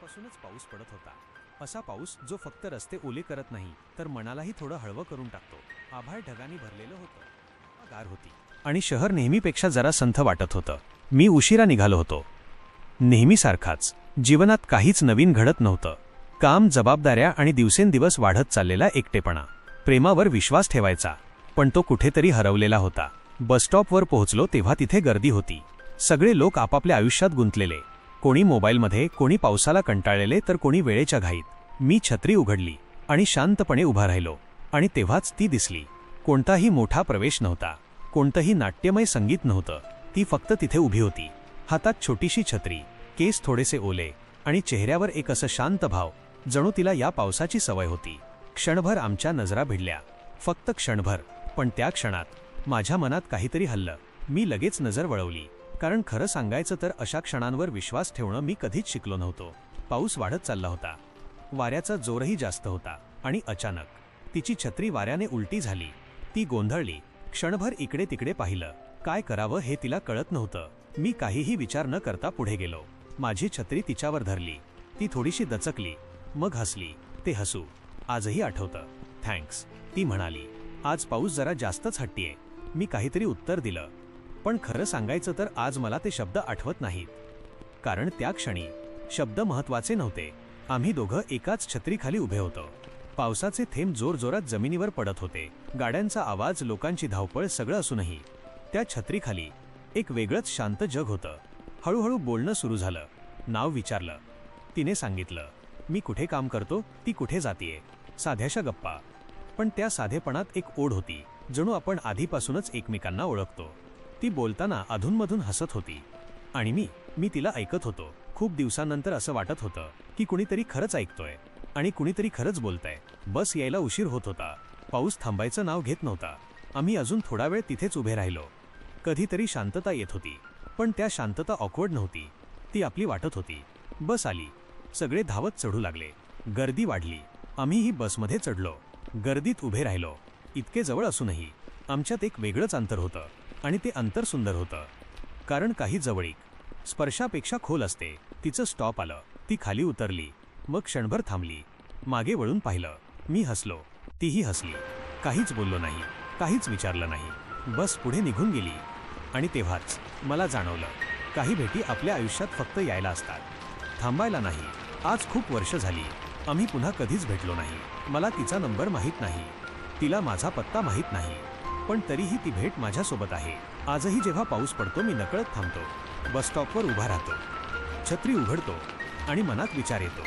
सकाळपासूनच पाऊस पडत होता. असा पाऊस जो फक्त रस्ते ओले करत नाही तर मनालाही थोडं हळवं करून टाकतो. आभाळ ढगांनी भरलेलं होतं, गार होती आणि शहर नेहमीपेक्षा जरा संथ वाटत होतं. मी उशिरा निघालो होतो. नेहमीसारखाच जीवनात काहीच नवीन घडत नव्हतं. काम, जबाबदाऱ्या आणि दिवसेंदिवस वाढत चाललेला एकटेपणा. प्रेमावर विश्वास ठेवायचा, पण तो कुठेतरी हरवलेला होता. बसस्टॉपवर पोहोचलो तेव्हा तिथे गर्दी होती. सगळे लोक आपापल्या आयुष्यात गुंतलेले, कोणी मोबाईलमध्ये, कोणी पावसाला कंटाळलेले तर कोणी वेळेच्या घाईत. मी छत्री उघडली आणि शांतपणे उभा राहिलो. आणि तेव्हाच ती दिसली. कोणताही मोठा प्रवेश नव्हता, कोणतंही नाट्यमय संगीत नव्हतं. ती फक्त तिथे उभी होती, हातात छोटीशी छत्री, केस थोडेसे ओले आणि चेहऱ्यावर एक असं शांत भाव, जणू तिला या पावसाची सवय होती. क्षणभर आमच्या नजरा भिडल्या, फक्त क्षणभर. पण त्या क्षणात माझ्या मनात काहीतरी हललं. मी लगेच नजर वळवली, कारण खरं सांगायचं तर अशा क्षणांवर विश्वास ठेवणं मी कधीच शिकलो नव्हतो. पाऊस वाढत चालला होता, वाऱ्याचा जोरही जास्त होता आणि अचानक तिची छत्री वाऱ्याने उलटी झाली. ती गोंधळली. क्षणभर इकडे तिकडे पाहिलं. काय करावं हे तिला कळत नव्हतं. मी काहीही विचार न करता पुढे गेलो. माझी छत्री तिच्यावर धरली. ती थोडीशी दचकली, मग हसली. ते हसू आजही आठवतं. थँक्स, ती म्हणाली. आज पाऊस जरा जास्तच हट्टीये. मी काहीतरी उत्तर दिलं, पण खरं सांगायचं तर आज मला ते शब्द आठवत नाहीत. कारण त्या क्षणी शब्द महत्त्वाचे नव्हते. आम्ही दोघं एकाच छत्रीखाली उभे होतो. पावसाचे थेंब जोरजोरात जमिनीवर पडत होते. गाड्यांचा आवाज, लोकांची धावपळ, सगळं असूनही त्या छत्रीखाली एक वेगळंच शांत जग होतं. हळूहळू बोलणं सुरू झालं. नाव विचारलं. तिने सांगितलं. मी कुठे काम करतो, ती कुठे जातीये. साध्याशा गप्पा, पण त्या साधेपणात एक ओढ होती, जणू आपण आधीपासूनच एकमेकांना ओळखतो. ती बोलताना अधूनमधून हसत होती आणि मी तिला ऐकत होतो. खूप दिवसांनंतर असं वाटत होतं की कुणीतरी खरंच ऐकतोय आणि कुणीतरी खरंच बोलतंय. बस यायला उशीर होत होता. पाऊस थांबायचं नाव घेत नव्हता. आम्ही अजून थोडा वेळ तिथेच उभे राहिलो. कधीतरी शांतता येत होती, पण त्या शांतता ऑकवर्ड नव्हती. ती आपली वाटत होती. बस आली. सगळे धावत चढू लागले. गर्दी वाढली. आम्हीही बसमध्ये चढलो. गर्दीत उभे राहिलो. इतके जवळ असूनही आमच्यात एक वेगळंच अंतर होतं आणि ते अंतर सुंदर होतं. कारण काही जवळीक स्पर्शापेक्षा खोल असते. तिचं स्टॉप आलं. ती खाली उतरली, मग क्षणभर थांबली. मागे वळून पाहिलं. मी हसलो, तीही हसली. काहीच बोललो नाही, काहीच विचारलं नाही. बस पुढे निघून गेली. आणि तेव्हाच मला जाणवलं, काही भेटी आपल्या आयुष्यात फक्त यायला असतात, थांबायला नाही. आज खूप वर्ष झाली. आम्ही पुन्हा कधीच भेटलो नाही. मला तिचा नंबर माहीत नाही, तिला माझा पत्ता माहीत नाही, पण तरीही ती भेट माझ्यासोबत आहे. आजही जेव्हा पाऊस पडतो मी नकळत थांबतो. बसस्टॉपवर उभा राहतो, छत्री उघडतो आणि मनात विचार येतो,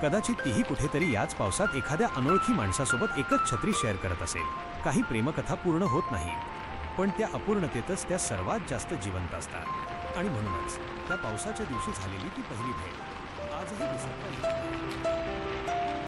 कदाचित तीही कुठेतरी याच पावसात एखाद्या अनोळखी माणसासोबत एकच छत्री शेअर करत असेल. काही प्रेमकथा पूर्ण होत नाहीत, पण त्या अपूर्णतेतच त्या सर्वात जास्त जिवंत असतात. आणि म्हणूनच त्या पावसाच्या दिवशी झालेली ती पहिली भेट आजही विसरता येत नाही.